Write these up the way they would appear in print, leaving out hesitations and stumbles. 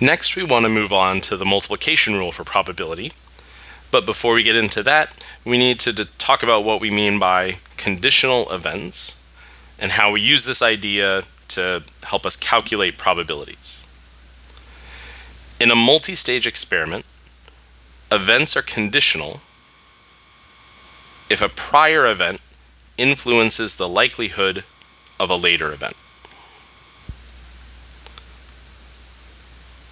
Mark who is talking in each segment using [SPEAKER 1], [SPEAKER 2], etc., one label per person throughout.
[SPEAKER 1] Next, we want to move on to the multiplication rule for probability. But before we get into that, we need to talk about what we mean by conditional events and how we use this idea to help us calculate probabilities. In a multi-stage experiment, events are conditional if a prior event influences the likelihood of a later event.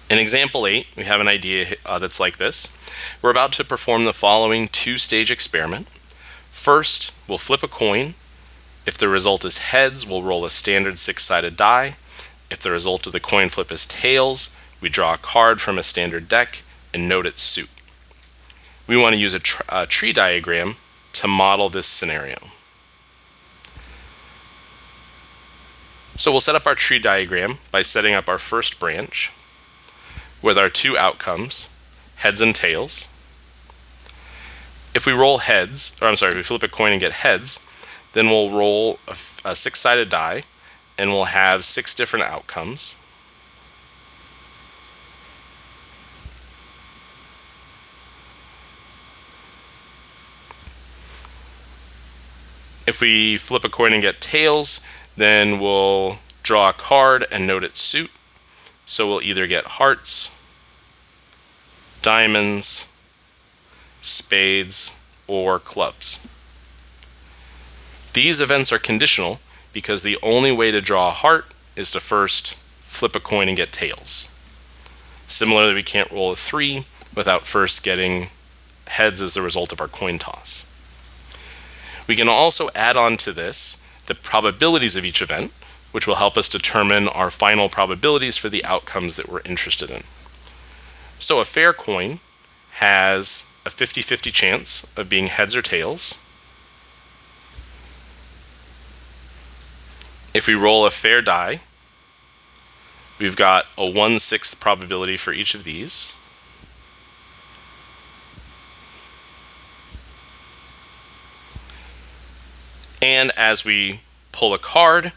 [SPEAKER 1] In example 8, we have an idea that's like this. We're about to perform the following two-stage experiment. First, we'll flip a coin. If the result is heads, we'll roll a standard six-sided die. If the result of the coin flip is tails, we draw a card from a standard deck and note its suit. We want to use a tree diagram to model this scenario. So we'll set up our tree diagram by setting up our first branch with our two outcomes, heads and tails. If we roll heads, if we flip a coin and get heads, then we'll roll a six-sided die and we'll have 6 different outcomes. If we flip a coin and get tails, then we'll draw a card and note its suit. So we'll either get hearts, diamonds, spades, or clubs. These events are conditional because the only way to draw a heart is to first flip a coin and get tails. Similarly, we can't roll a 3 without first getting heads as the result of our coin toss. We can also add on to this the probabilities of each event, which will help us determine our final probabilities for the outcomes that we're interested in. So a fair coin has a 50-50 chance of being heads or tails. If we roll a fair die, we've got a 1/6 probability for each of these. And as we pull a card,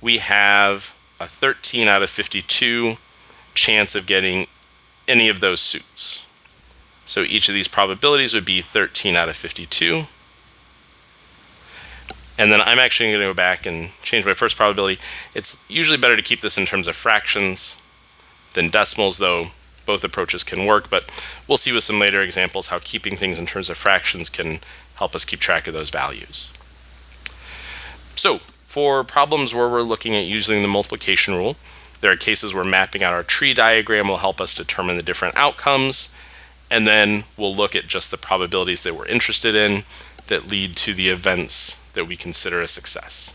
[SPEAKER 1] we have a 13 out of 52 chance of getting any of those suits. So each of these probabilities would be 13 out of 52. And then I'm actually going to go back and change my first probability. It's usually better to keep this in terms of fractions than decimals, though both approaches can work. But we'll see with some later examples how keeping things in terms of fractions can help us keep track of those values. So for problems where we're looking at using the multiplication rule, there are cases where mapping out our tree diagram will help us determine the different outcomes, and then we'll look at just the probabilities that we're interested in that lead to the events that we consider a success.